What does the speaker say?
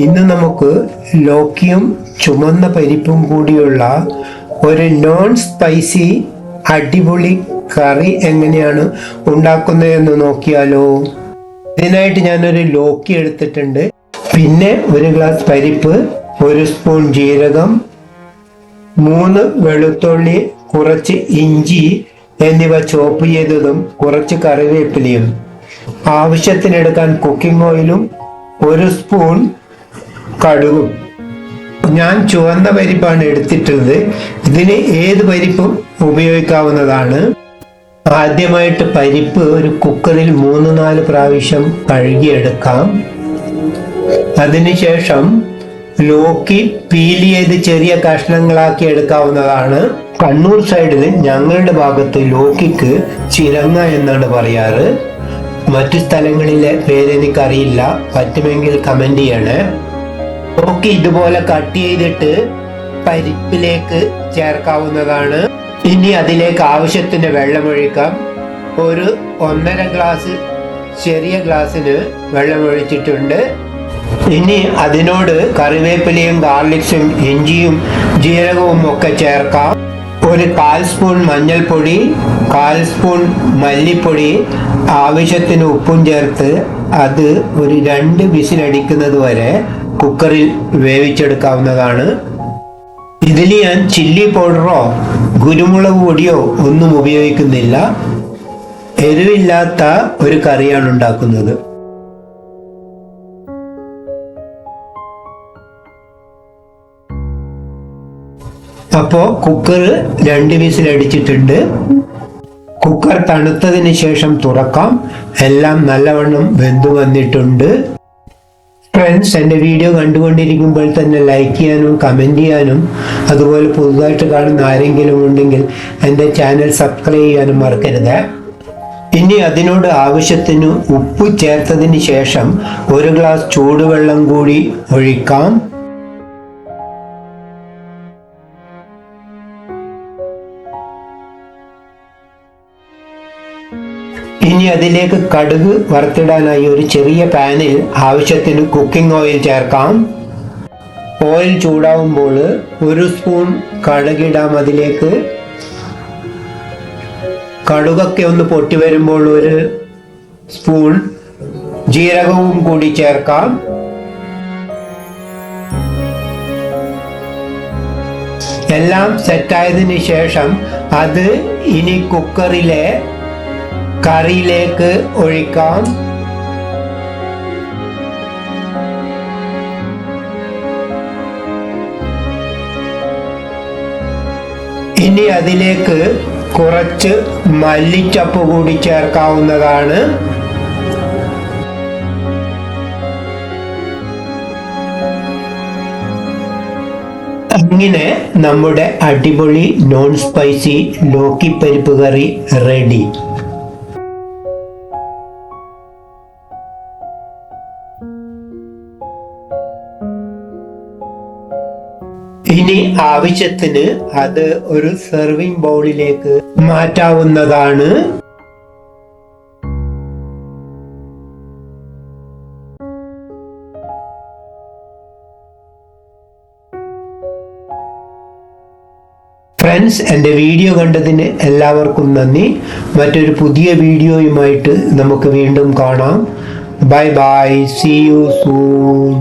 ഇന്ന് നമുക്ക് ലോക്കിയും ചുമന്ന പരിപ്പും കൂടിയുള്ള ഒരു നോൺ സ്പൈസി അടിപൊളി കറി എങ്ങനെയാണ് ഉണ്ടാക്കുന്നതെന്ന് നോക്കിയാലോ. ഇതിനായിട്ട് ഞാനൊരു ലോക്കി എടുത്തിട്ടുണ്ട്, പിന്നെ ഒരു ഗ്ലാസ് പരിപ്പ്, ഒരു സ്പൂൺ ജീരകം, 3 വെളുത്തുള്ളി, കുറച്ച് ഇഞ്ചി എന്നിവ ചോപ്പ് ചെയ്തതും കുറച്ച് കറിവേപ്പിലയും, ആവശ്യത്തിനെടുക്കാൻ കുക്കിംഗ് ഓയിലും, 1 സ്പൂൺ കടുകും. ഞാൻ ചുവന്ന പരിപ്പാണ് എടുത്തിട്ടുള്ളത്. ഇതിന് ഏത് പരിപ്പും ഉപയോഗിക്കാവുന്നതാണ്. ആദ്യമായിട്ട് പരിപ്പ് ഒരു കുക്കറിൽ 3-4 പ്രാവശ്യം കഴുകിയെടുക്കാം. അതിനുശേഷം ലോക്കി പീൽ ചെയ്ത് ചെറിയ കഷ്ണങ്ങളാക്കി എടുക്കാവുന്നതാണ്. കണ്ണൂർ സൈഡിൽ ഞങ്ങളുടെ ഭാഗത്ത് ലോക്കിക്ക് ചിരങ്ങ എന്നാണ് പറയാറ്. മറ്റു സ്ഥലങ്ങളിലെ പേരെനിക്കറിയില്ല, പറ്റുമെങ്കിൽ കമന്റ് ചെയ്യണേ. ലോക്കി ഇതുപോലെ കട്ട് ചെയ്തിട്ട് പരിപ്പിലേക്ക് ചേർക്കാവുന്നതാണ്. ഇനി അതിലേക്ക് ആവശ്യത്തിന് വെള്ളമൊഴിക്കാം. ഒരു 1.5 ഗ്ലാസ് ചെറിയ ഗ്ലാസ്സിന് വെള്ളമൊഴിച്ചിട്ടുണ്ട്. ഇനി അതിനോട് കറിവേപ്പിലയും ഗാർലിക്സും ഇഞ്ചിയും ജീരകവും ഒക്കെ ചേർക്കാം. ഒരു 1/4 സ്പൂൺ മഞ്ഞൾപ്പൊടി, 1/4 സ്പൂൺ മല്ലിപ്പൊടി, ആവശ്യത്തിന് ഉപ്പും ചേർത്ത് അത് ഒരു 2 വിസിലടിക്കുന്നത് വരെ കുക്കറിൽ വേവിച്ചെടുക്കാവുന്നതാണ്. ഇതിൽ ഞാൻ ചില്ലി പൗഡറോ കുരുമുളക് പൊടിയോ ഒന്നും ഉപയോഗിക്കുന്നില്ല. എരിവില്ലാത്ത ഒരു കറിയാണ് ഉണ്ടാക്കുന്നത്. അപ്പോ കുക്കർ 2 വിസിലടിച്ചിട്ടുണ്ട്. കുക്കർ തണുത്തതിന് ശേഷം തുറക്കാം. എല്ലാം നല്ലവണ്ണം വെന്തു വന്നിട്ടുണ്ട്. ഫ്രണ്ട്സ്, എൻ്റെ വീഡിയോ കണ്ടുകൊണ്ടിരിക്കുമ്പോൾ തന്നെ ലൈക്ക് ചെയ്യാനും കമൻറ്റ് ചെയ്യാനും, അതുപോലെ പുതുതായിട്ട് കാണുന്ന ആരെങ്കിലും ഉണ്ടെങ്കിൽ എൻ്റെ ചാനൽ സബ്സ്ക്രൈബ് ചെയ്യാനും മറക്കരുത്. ഇനി അതിനോട് ആവശ്യത്തിന് ഉപ്പ് ചേർത്തതിന് ശേഷം 1 ഗ്ലാസ് ചൂടുവെള്ളം കൂടി ഒഴിക്കാം. ഇനി അതിലേക്ക് കടുക് വറുത്തിടാനായി ഒരു ചെറിയ പാനിൽ ആവശ്യത്തിന് കുക്കിംഗ് ഓയിൽ ചേർക്കാം. ഓയിൽ ചൂടാവുമ്പോൾ 1 സ്പൂൺ കടുകിടാം. അതിലേക്ക് കടുകൊക്കെ ഒന്ന് പൊട്ടി വരുമ്പോൾ 1 സ്പൂൺ ജീരകവും കൂടി ചേർക്കാം. എല്ലാം സെറ്റായതിനു ശേഷം അത് ഇനി കുക്കറിലെ കറിയിലേക്ക് ഒഴിക്കാം. ഇനി അതിലേക്ക് കുറച്ച് മല്ലിച്ചപ്പ് കൂടി ചേർക്കാവുന്നതാണ്. ഇങ്ങനെ നമ്മുടെ അടിപൊളി നോൺ സ്പൈസി ലോക്കി പരിപ്പ് കറി റെഡി. ഇനി ആവശ്യത്തിന് അത് ഒരു സെർവിംഗ് ബൗളിലേക്ക് മാറ്റാവുന്നതാണ്. ഫ്രണ്ട്സ്, എൻ്റെ വീഡിയോ കണ്ടതിന് എല്ലാവർക്കും നന്ദി. മറ്റൊരു പുതിയ വീഡിയോയുമായിട്ട് നമുക്ക് വീണ്ടും കാണാം. Bye bye, see you soon.